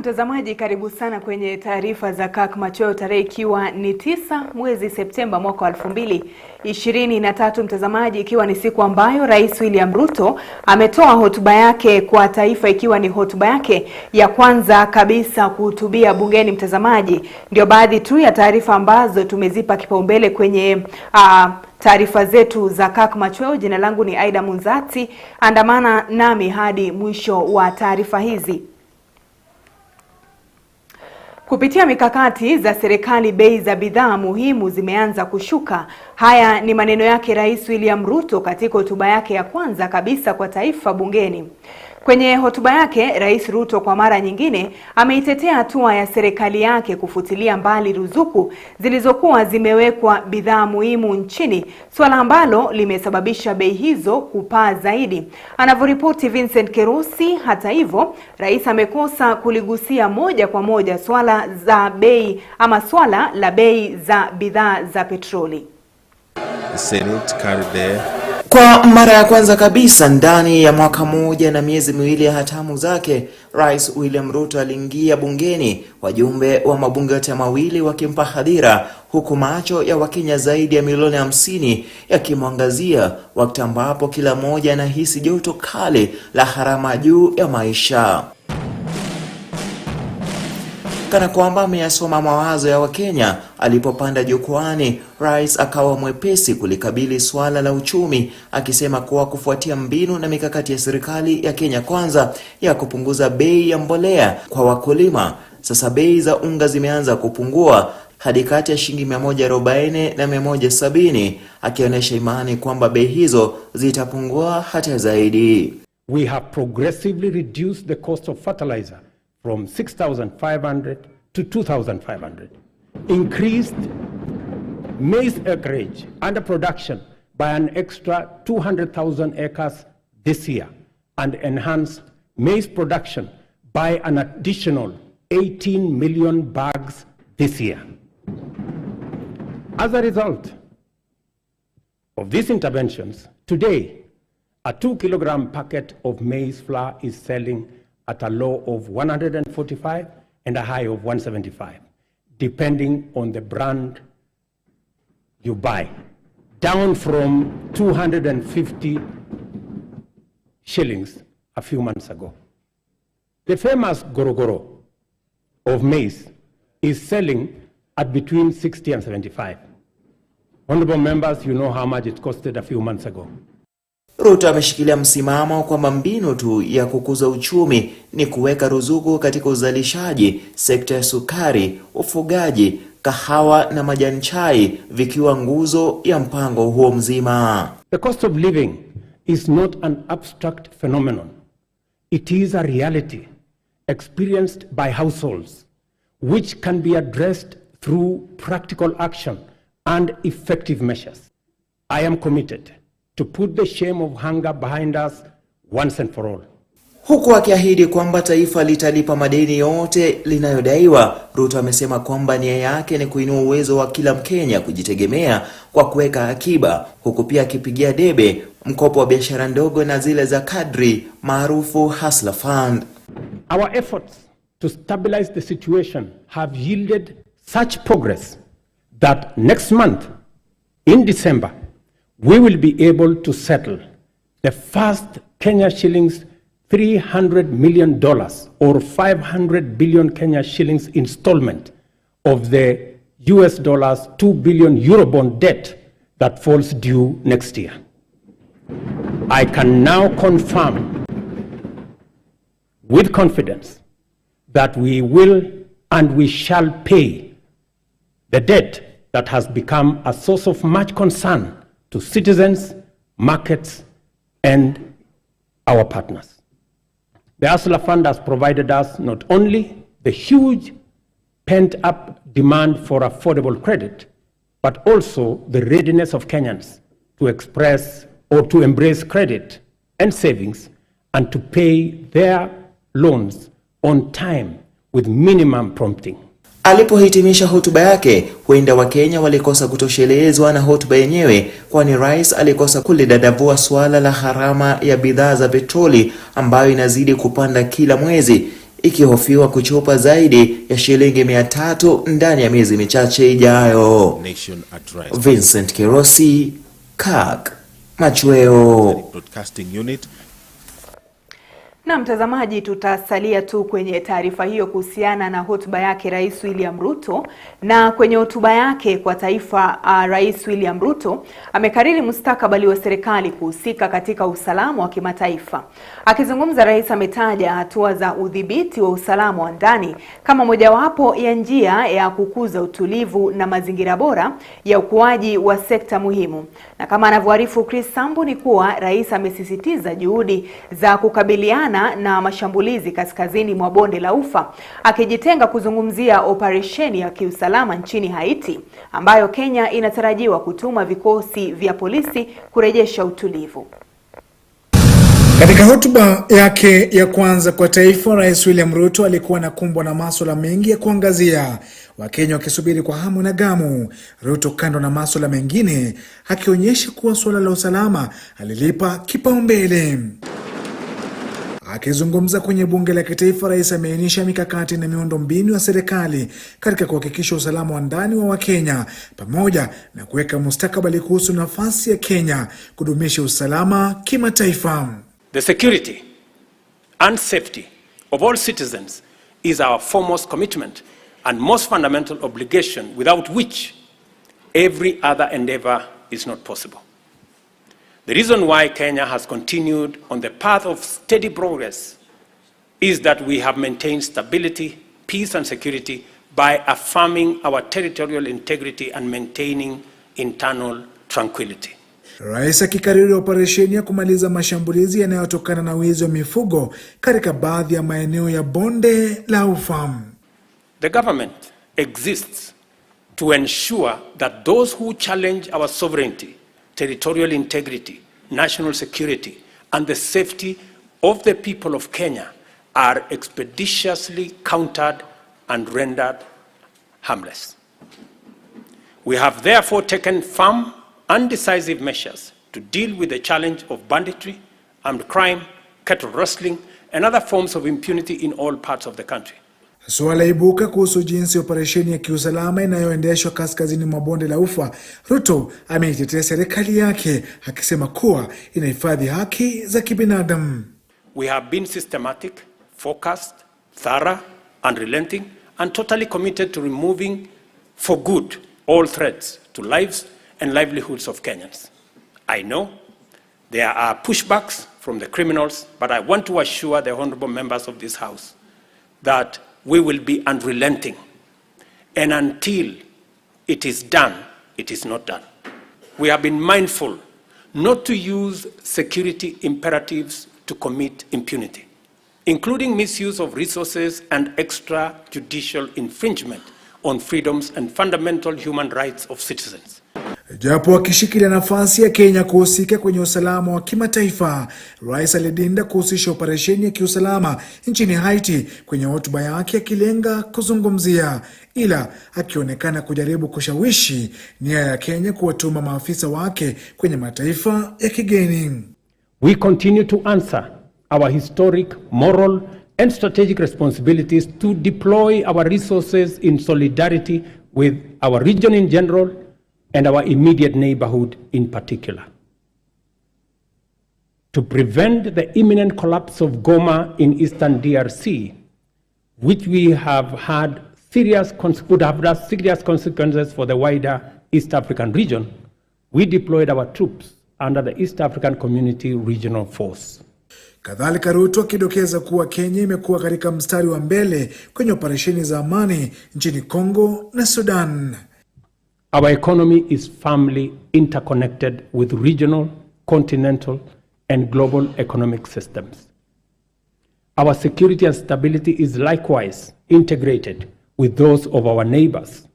Mtazamaji, karibu sana kwenye taarifa za Kirk Machweo, tarehe ikiwa ni 9 mwezi Septemba mwaka 2023. Mtazamaji, ikiwa ni siku ambayo Rais William Ruto ametoa hotuba yake kwa taifa, ikiwa ni hotuba yake ya kwanza kabisa kuhutubia bungeni. Mtazamaji, ndio baadhi tu ya taarifa ambazo tumezipa kipaumbele kwenye taarifa zetu za Kirk Machweo. Jina langu ni Aida Munzatsi, andamana nami hadi mwisho wa taarifa hizi. Kupitia mikakati za serikali, bei za bidhaa muhimu zimeanza kushuka. Haya ni maneno yake Rais William Ruto katika hotuba yake ya kwanza kabisa kwa taifa bungeni. Kwenye hotuba yake, Rais Ruto kwa mara nyingine ameitetea hatua ya serikali yake kufutilia mbali ruzuku zilizokuwa zimewekwa bidhaa muhimu nchini, swala ambalo limesababisha bei hizo kupaa zaidi. Anavyoripoti Vincent Kerusi, hata hivyo, Rais amekosa kuligusia moja kwa moja swala la bei za bidhaa za petroli. Kwa mara ya kwanza kabisa ndani ya mwaka moja na miezi miwili ya hatamu zake, Rais William Ruto aliingia bungeni, wajumbe wa mabunge yote mawili wakimpa hadhira, huku macho ya Wakenya zaidi ya milioni 50 yakimwangazia, wakati ambapo kila mmoja anahisi joto kali la gharama juu ya maisha. Kana kwamba ameyasoma mawazo ya Wakenya, alipopanda jukwani, Rais akawa mwepesi kulikabili swala la uchumi, akisema kuwa kufuatia mbinu na mikakati ya serikali ya Kenya Kwanza ya kupunguza bei ya mbolea kwa wakulima, sasa bei za unga zimeanza kupungua hadi kati ya shilingi 140 na 170, akionyesha imani kwamba bei hizo zitapungua hata zaidi. We have progressively reduced the cost of fertilizer from 6,500 to 2,500, increased maize acreage under production by an extra 200,000 acres this year, and enhanced maize production by an additional 18 million bags this year. As a result of these interventions, today, a 2-kilogram packet of maize flour is selling at a low of 145 and a high of 175, depending on the brand you buy, down from 250 shillings a few months ago. The famous Gorogoro of maize is selling at between 60 and 75. Honorable members, you know how much it costed a few months ago. Ruto ameshikilia msimamo kwamba mbinu tu ya kukuza uchumi ni kuweka ruzuku katika uzalishaji, sekta ya sukari, ufugaji, kahawa na majani chai vikiwa nguzo ya mpango huo mzima. The cost of living is not an abstract phenomenon. It is a reality experienced by households, which can be addressed through practical action and effective measures. I am committed to put the shame of hunger behind us once and for all. Huku akiahidi kwamba taifa litalipa madeni yote linayodaiwa, Ruto amesema kwamba nia yake ni kuinua uwezo wa kila Mkenya kujitegemea kwa kuweka akiba, huku pia akipigia debe mkopo wa biashara ndogo na zile za kadri maarufu Hustler Fund. Our efforts to stabilize the situation have yielded such progress that next month, in December, we will be able to settle the first Kenya shillings $300 million or 500 billion Kenya shillings installment of the US dollars 2 billion Eurobond debt that falls due next year. I can now confirm with confidence that we will and we shall pay the debt that has become a source of much concern to citizens, markets, and our partners. The Hustler Fund has provided us not only the huge pent-up demand for affordable credit, but also the readiness of Kenyans to express or to embrace credit and savings and to pay their loans on time with minimum prompting. Alipohitimisha hotuba yake, huenda Wakenya walikosa kutoshelezwa na hotuba yenyewe, kwani Rais alikosa kulidadavua swala la gharama ya bidhaa za petroli ambayo inazidi kupanda kila mwezi, ikihofiwa kuchopa zaidi ya shilingi 300 ndani ya miezi michache ijayo. Vincent Kirosi, Kirk Machweo. Na mtazamaji, tutasalia tu kwenye taarifa hiyo kuhusiana na hotuba yake Rais William Ruto. Na kwenye hotuba yake kwa taifa, Rais William Ruto amekariri mustakabali wa serikali kuhusika katika usalama wa kimataifa. Akizungumza, rais ametaja hatua za udhibiti wa usalama wa ndani kama mojawapo ya njia ya kukuza utulivu na mazingira bora ya ukuaji wa sekta muhimu. Na kama anavyoarifu Chris Sambu ni kuwa rais amesisitiza juhudi za kukabiliana na mashambulizi kaskazini mwa bonde la Ufa, akijitenga kuzungumzia operesheni ya kiusalama nchini Haiti ambayo Kenya inatarajiwa kutuma vikosi vya polisi kurejesha utulivu. Katika hotuba yake ya kwanza kwa taifa, Rais William Ruto alikuwa anakumbwa na masuala mengi ya kuangazia, Wakenya wakisubiri kwa hamu na gamu. Ruto, kando na masuala mengine, akionyesha kuwa suala la usalama alilipa kipaumbele. Akizungumza kwenye bunge la kitaifa, rais ameainisha mikakati na miundo mbinu ya serikali katika kuhakikisha usalama wa ndani wa Wakenya, pamoja na kuweka mustakabali kuhusu nafasi ya Kenya kudumisha usalama kimataifa. The security and safety of all citizens is our foremost commitment and most fundamental obligation, without which every other endeavor is not possible. The reason why Kenya has continued on the path of steady progress is that we have maintained stability, peace and security by affirming our territorial integrity and maintaining internal tranquility. Rais akikariri operesheni ya kumaliza mashambulizi yanayotokana na wizi wa mifugo katika baadhi ya maeneo ya bonde la Ufa. The government exists to ensure that those who challenge our sovereignty, territorial integrity, national security, and the safety of the people of Kenya are expeditiously countered and rendered harmless. We have therefore taken firm and decisive measures to deal with the challenge of banditry, armed crime, cattle rustling, and other forms of impunity in all parts of the country. Swala ibuka kuhusu jinsi operesheni ya kiusalama inayoendeshwa kaskazini mwa bonde la Ufa. Ruto ameitetea serikali yake akisema kuwa inahifadhi haki za kibinadamu. We have been systematic, focused, thorough, unrelenting, and totally committed to removing for good all threats to lives and livelihoods of Kenyans. I know there are pushbacks from the criminals, but I want to assure the honorable members of this House that we will be unrelenting, and until it is done, it is not done. We have been mindful not to use security imperatives to commit impunity, including misuse of resources and extrajudicial infringement on freedoms and fundamental human rights of citizens. Japo akishikilia nafasi ya Kenya kuhusika kwenye usalama wa kimataifa, rais alidinda kuhusisha operesheni ya kiusalama nchini Haiti kwenye hotuba yake, akilenga kuzungumzia, ila akionekana kujaribu kushawishi nia ya Kenya kuwatuma maafisa wake kwenye mataifa ya kigeni. We continue to answer our historic, moral and strategic responsibilities to deploy our resources in solidarity with our region in general and our immediate neighborhood in particular. To prevent the imminent collapse of Goma in eastern DRC, which we have had would have had serious consequences for the wider East African region, we deployed our troops under the East African Community Regional Force. Kadhalika, Ruto akidokeza kuwa Kenya imekuwa katika mstari wa mbele kwenye operesheni za amani nchini Kongo na Sudan. Our economy is firmly interconnected with regional, continental, and global economic systems. Our security and stability is likewise integrated with those of our neighbors.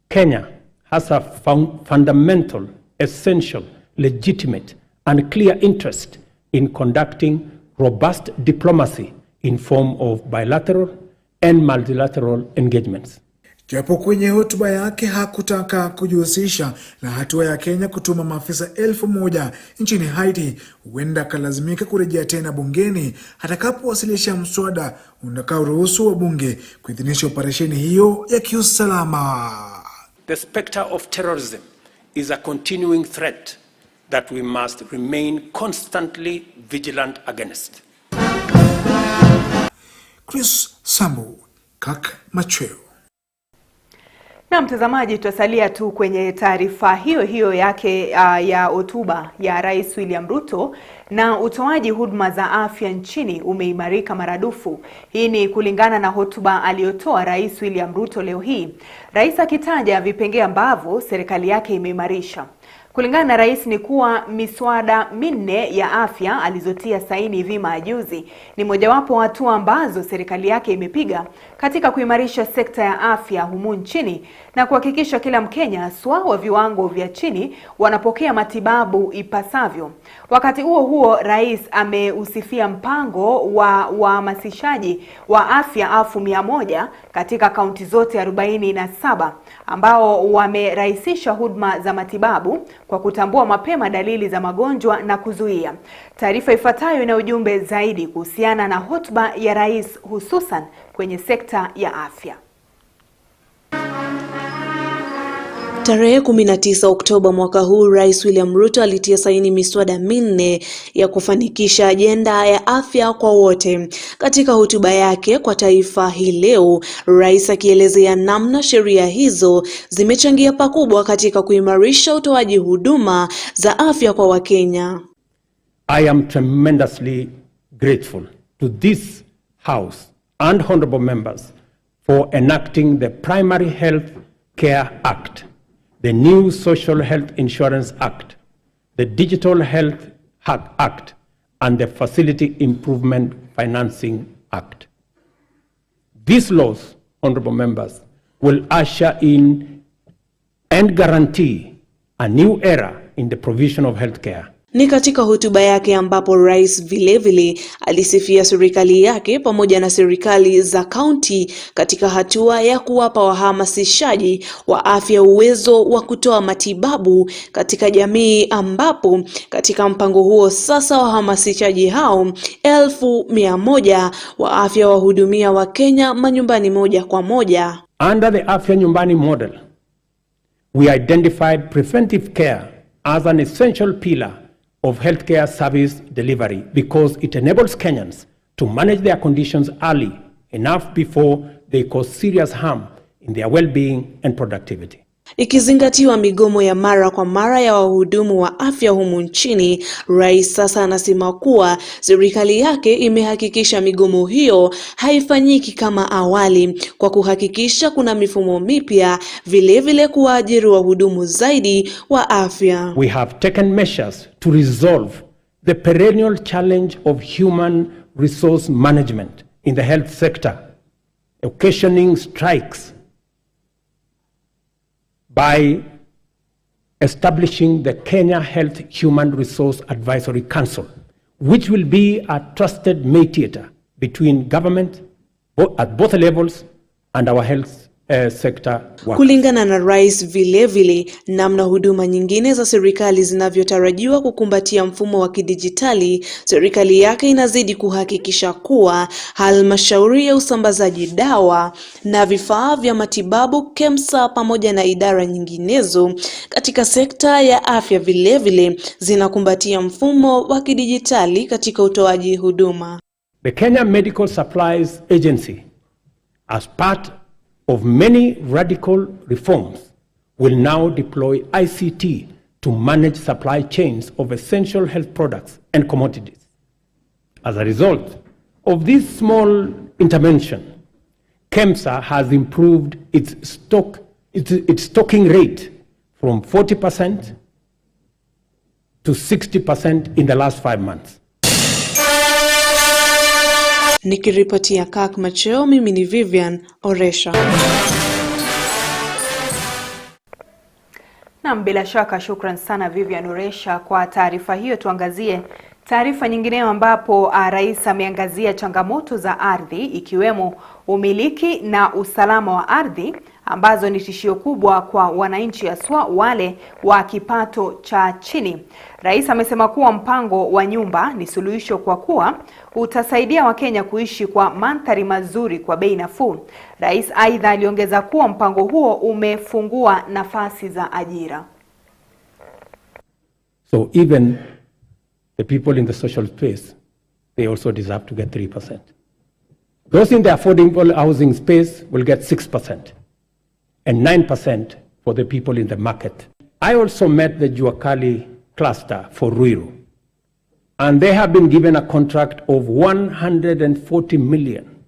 Kenya has a fundamental, essential, legitimate, and clear interest in conducting robust diplomacy in form of bilateral and multilateral engagements. Japo kwenye hotuba yake hakutaka kujihusisha na hatua ya Kenya kutuma maafisa 1000 nchini Haiti, huenda akalazimika kurejea tena bungeni atakapowasilisha mswada utakaoruhusu wabunge kuidhinisha operesheni hiyo ya kiusalama. The specter of terrorism is a continuing threat that we must remain constantly vigilant against. Chris Sambu, Kirk Machweo. Na mtazamaji, tutasalia tu kwenye taarifa hiyo hiyo yake ya hotuba ya Rais William Ruto, na utoaji huduma za afya nchini umeimarika maradufu. Hii ni kulingana na hotuba aliyotoa Rais William Ruto leo hii. Rais akitaja vipengee ambavyo serikali yake imeimarisha. Kulingana na rais ni kuwa miswada 4 ya afya alizotia saini hivi majuzi ni mojawapo hatua ambazo serikali yake imepiga katika kuimarisha sekta ya afya humu nchini na kuhakikisha kila Mkenya haswa wa viwango vya chini wanapokea matibabu ipasavyo. Wakati huo huo, rais ameusifia mpango wa uhamasishaji wa afya 100,000 katika kaunti zote 47 ambao wamerahisisha huduma za matibabu kwa kutambua mapema dalili za magonjwa na kuzuia. Taarifa ifuatayo ina ujumbe zaidi kuhusiana na hotuba ya rais hususan kwenye sekta ya afya. Tarehe 19 Oktoba mwaka huu, Rais William Ruto alitia saini miswada 4 ya kufanikisha ajenda ya afya kwa wote. Katika hotuba yake kwa taifa hii leo, rais akielezea namna sheria hizo zimechangia pakubwa katika kuimarisha utoaji huduma za afya kwa Wakenya. I am tremendously grateful to this House and honorable members for enacting the Primary Health Care Act, the new Social Health Insurance Act, the Digital Health Act, and the Facility Improvement Financing Act. These laws, honorable members, will usher in and guarantee a new era in the provision of healthcare. Ni katika hotuba yake ambapo rais vilevile alisifia serikali yake pamoja na serikali za kaunti katika hatua ya kuwapa wahamasishaji wa afya uwezo wa kutoa matibabu katika jamii, ambapo katika mpango huo sasa wahamasishaji hao 100,000 wa afya wahudumia wa Kenya manyumbani moja kwa moja. Under the Afya Nyumbani model, we identified preventive care as an essential pillar of healthcare service delivery because it enables Kenyans to manage their conditions early enough before they cause serious harm in their well-being and productivity. Ikizingatiwa migomo ya mara kwa mara ya wahudumu wa afya humu nchini, rais sasa anasema kuwa serikali yake imehakikisha migomo hiyo haifanyiki kama awali kwa kuhakikisha kuna mifumo mipya, vilevile kuwaajiri wahudumu zaidi wa afya. We have taken measures to resolve the perennial challenge of human resource management in the health sector, occasioning strikes, by establishing the Kenya Health Human Resource Advisory Council, which will be a trusted mediator between government at both levels and our health sector workers. Kulingana na rais vilevile, namna huduma nyingine za serikali zinavyotarajiwa kukumbatia mfumo wa kidijitali, serikali yake inazidi kuhakikisha kuwa halmashauri ya usambazaji dawa na vifaa vya matibabu KEMSA pamoja na idara nyinginezo katika sekta ya afya vilevile zinakumbatia mfumo wa kidijitali katika utoaji huduma. The Kenya Medical Supplies Agency, as part of many radical reforms, will now deploy ICT to manage supply chains of essential health products and commodities. As a result of this small intervention, KEMSA has improved its stocking rate from 40% to 60% in the last 5 months. Nikiripotia Kirk Machweo, mimi ni Vivian Oresha. Na bila shaka shukran sana Vivian Oresha kwa taarifa hiyo. Tuangazie taarifa nyingineyo ambapo rais ameangazia changamoto za ardhi ikiwemo umiliki na usalama wa ardhi, ambazo ni tishio kubwa kwa wananchi haswa wale wa kipato cha chini. Rais amesema kuwa mpango wa nyumba ni suluhisho kwa kuwa utasaidia Wakenya kuishi kwa mandhari mazuri kwa bei nafuu. Rais aidha aliongeza kuwa mpango huo umefungua nafasi za ajira. So even the people in the social space, they also deserve to get 3%. Those in the affordable housing space will get 6% and 9% for the people in the market. I also met the Juakali cluster for Ruiru, and they have been given a contract of 140 million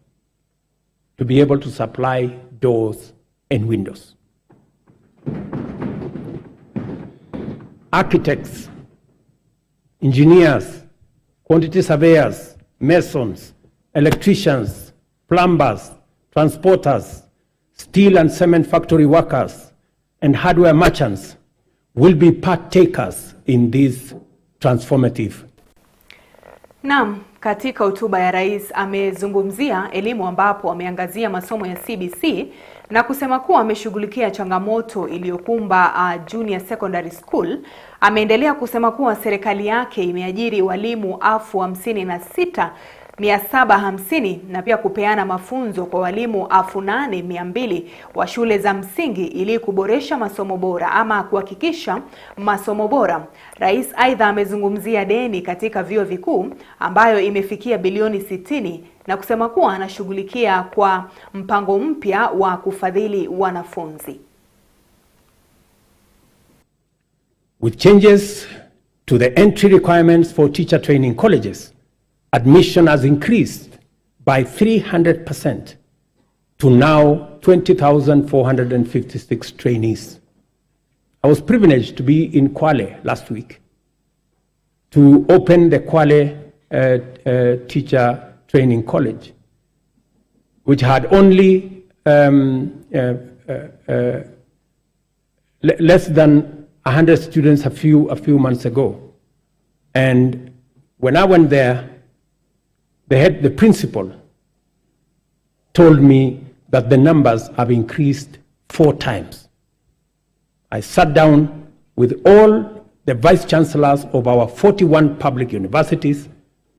to be able to supply doors and windows. Architects, engineers, quantity surveyors, masons, electricians, plumbers, transporters, steel and cement factory workers, and hardware merchants will be partakers in this transformative. Naam, katika hotuba ya rais amezungumzia elimu ambapo ameangazia masomo ya CBC na kusema kuwa ameshughulikia changamoto iliyokumba junior secondary school. Ameendelea kusema kuwa serikali yake imeajiri walimu 56,750 na pia kupeana mafunzo kwa walimu 8,200 wa shule za msingi ili kuboresha masomo bora ama kuhakikisha masomo bora. Rais aidha amezungumzia deni katika vyuo vikuu ambayo imefikia bilioni 60 na kusema kuwa anashughulikia kwa mpango mpya wa kufadhili wanafunzi. With changes to the entry requirements for teacher training colleges, admission has increased by 300% to now 20,456 trainees. I was privileged to be in Kwale last week to open the Kwale Teacher Training College, which had only less than 100 students a few months ago. And when I went there, the principal told me that the numbers have increased 4 times. I sat down with all the vice chancellors of our 41 public universities,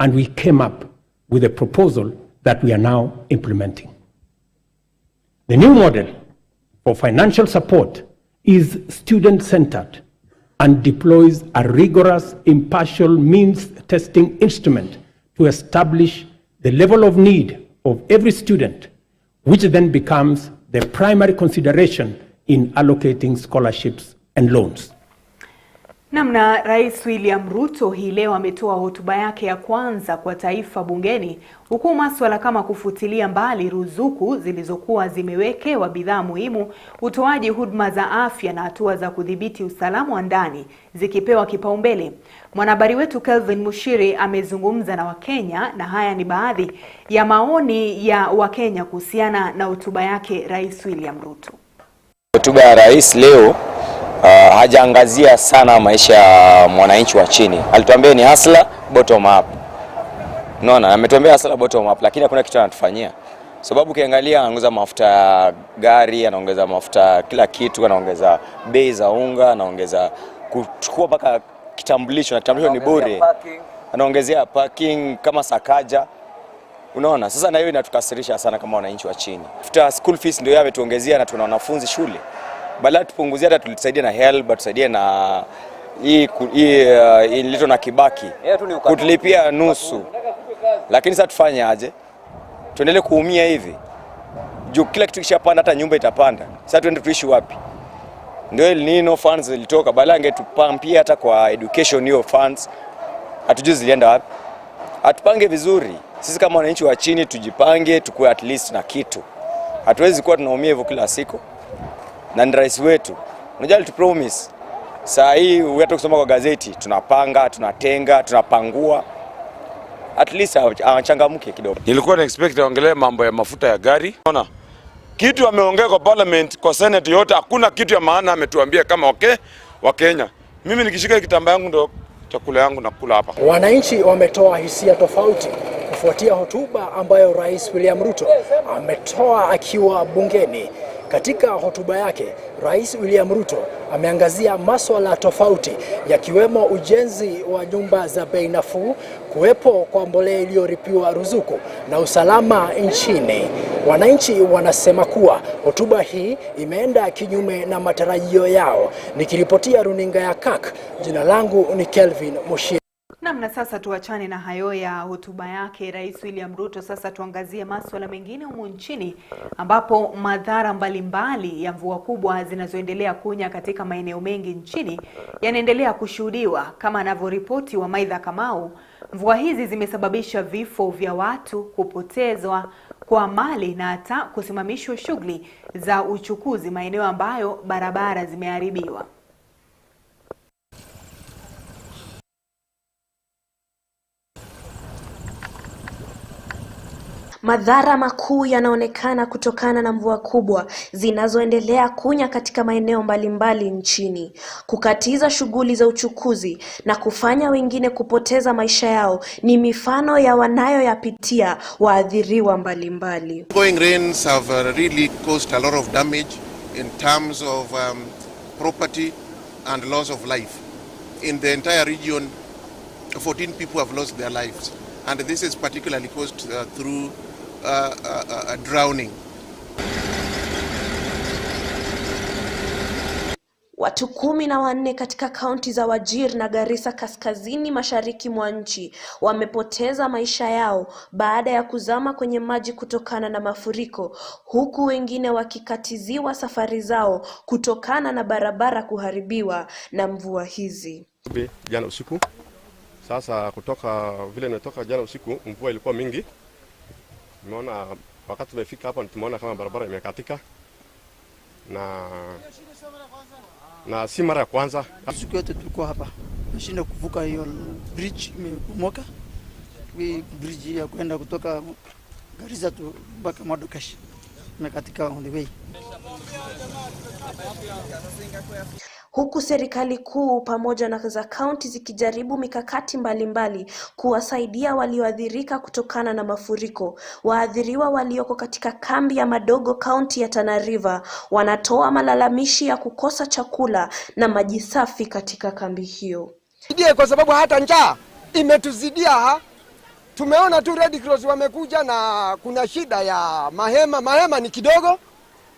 and we came up with a proposal that we are now implementing. The new model for financial support is student-centered and deploys a rigorous, impartial means testing instrument to establish the level of need of every student, which then becomes the primary consideration in allocating scholarships and loans. Namna Rais William Ruto hii leo ametoa hotuba yake ya kwanza kwa taifa bungeni, huku masuala kama kufutilia mbali ruzuku zilizokuwa zimewekewa bidhaa muhimu, utoaji huduma za afya na hatua za kudhibiti usalama wa ndani zikipewa kipaumbele. Mwanahabari wetu Kelvin Mushiri amezungumza na Wakenya na haya ni baadhi ya maoni ya Wakenya kuhusiana na hotuba yake Rais William Ruto. Hotuba ya rais leo hajaangazia sana maisha ya mwananchi wa chini. Alituambia ni hustler bottom up. Unaona, ametuambia hustler bottom up, lakini hakuna kitu anatufanyia. Sababu ukiangalia anaongeza mafuta ya gari, anaongeza mafuta kila kitu, anaongeza bei za unga, anaongeza kuchukua mpaka kitambulisho, na kitambulisho ni bure. Anaongezea parking kama Sakaja. Unaona, sasa na hiyo inatukasirisha sana kama wananchi wa chini. After school fees ndio yeye ametuongezea na tuna wanafunzi shule. Badala tupunguzia hata tulisaidia na help, tusaidie na hii ilito na Kibaki. Kutulipia nusu. Lakini sasa tufanye aje? Tuendelee kuumia hivi. Juu kila kitu kishapanda hata nyumba itapanda. Sasa tuende tuishi wapi? Ndio El Nino funds zilitoka, badala angetupampia hata kwa education hiyo funds. Hatujui zilienda wapi. Atupange vizuri. Sisi kama wananchi wa chini tujipange, tukue at least na kitu. Hatuwezi kuwa tunaumia hivyo kila siku. Na ni rais wetu. Unajua alitupromise. Saa hii hata kusoma kwa gazeti, tunapanga, tunatenga, tunapangua. At least achangamke kidogo. Nilikuwa na expect aongelee mambo ya mafuta ya gari. Unaona? Kitu ameongea kwa parliament, kwa senate yote, hakuna kitu ya maana ametuambia kama wa Kenya. Mimi nikishika kitambaa yangu ndo chakula yangu nakula hapa. Wananchi wametoa hisia tofauti kufuatia hotuba ambayo Rais William Ruto ametoa akiwa bungeni. Katika hotuba yake, Rais William Ruto ameangazia masuala tofauti yakiwemo ujenzi wa nyumba za bei nafuu, kuwepo kwa mbolea iliyoripiwa ruzuku na usalama nchini. Wananchi wanasema kuwa hotuba hii imeenda kinyume na matarajio yao. Nikiripotia runinga ya Kirk, jina langu ni Kelvin Mushi. Na sasa tuachane na hayo ya hotuba yake Rais William Ruto. Sasa tuangazie masuala mengine humu nchini, ambapo madhara mbalimbali ya mvua kubwa zinazoendelea kunya katika maeneo mengi nchini yanaendelea kushuhudiwa. Kama anavyoripoti wa Aida Munzatsi, mvua hizi zimesababisha vifo vya watu, kupotezwa kwa mali na hata kusimamishwa shughuli za uchukuzi maeneo ambayo barabara zimeharibiwa. Madhara makuu yanaonekana kutokana na mvua kubwa zinazoendelea kunya katika maeneo mbalimbali nchini, kukatiza shughuli za uchukuzi na kufanya wengine kupoteza maisha yao. Ni mifano ya wanayoyapitia waathiriwa mbalimbali. Going rains have really caused a lot of damage in terms of property and loss of life. In the entire region, 14 people have lost their lives, and this is particularly caused through drowning. Watu 14 katika kaunti za Wajir na Garissa kaskazini mashariki mwa nchi wamepoteza maisha yao baada ya kuzama kwenye maji kutokana na mafuriko, huku wengine wakikatiziwa safari zao kutokana na barabara kuharibiwa na mvua hizi. Jana usiku, sasa kutoka vile nitoka jana usiku, mvua ilikuwa mingi. Tumeona wakati tumefika hapa tumeona kama barabara imekatika na si mara ya kwanza. Siku yote tulikuwa hapa nashinda kuvuka hiyo bridge, imemoka. Hii bridge ya kwenda kutoka Garissa tu mpaka Madokash imekatika on the way. Huku serikali kuu pamoja na za kaunti zikijaribu mikakati mbalimbali kuwasaidia walioathirika kutokana na mafuriko. Waathiriwa walioko katika kambi ya Madogo kaunti ya Tana River wanatoa malalamishi ya kukosa chakula na maji safi katika kambi hiyo. Kwa sababu hata njaa imetuzidia. Tumeona tu Red Cross wamekuja na kuna shida ya mahema ni kidogo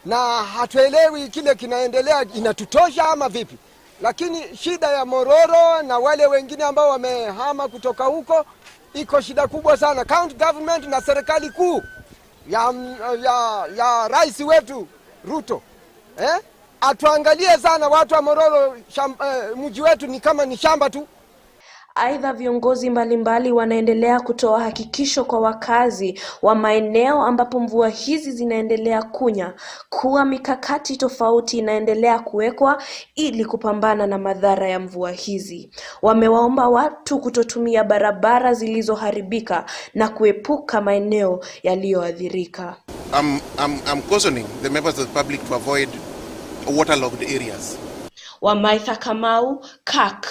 na hatuelewi kile kinaendelea inatutosha ama vipi. Lakini shida ya Mororo na wale wengine ambao wamehama kutoka huko iko shida kubwa sana. County government na serikali kuu ya rais wetu Ruto atuangalie sana watu wa Mororo. Mji wetu ni kama ni shamba tu. Aidha, viongozi mbalimbali wanaendelea kutoa hakikisho kwa wakazi wa maeneo ambapo mvua hizi zinaendelea kunya kuwa mikakati tofauti inaendelea kuwekwa ili kupambana na madhara ya mvua hizi. Wamewaomba watu kutotumia barabara zilizoharibika na kuepuka maeneo yaliyoathirika. I'm cautioning the members of the public to avoid waterlogged areas. Aida Munzatsi, Kirk.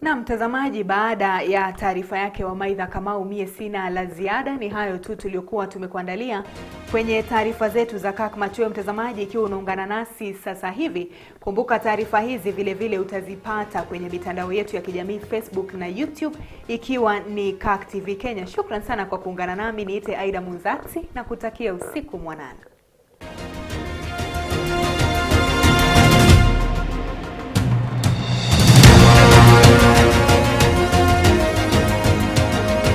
Na mtazamaji, baada ya taarifa yake wa Aida Munzatsi, mie sina la ziada. Ni hayo tu tuliokuwa tumekuandalia kwenye taarifa zetu za Kirk Machweo. Mtazamaji, ikiwa unaungana nasi sasa hivi, kumbuka taarifa hizi vile vile utazipata kwenye mitandao yetu ya kijamii Facebook na YouTube ikiwa ni Kirk TV Kenya. Shukran sana kwa kuungana nami. Niite Aida Munzatsi na kutakia usiku mwanana.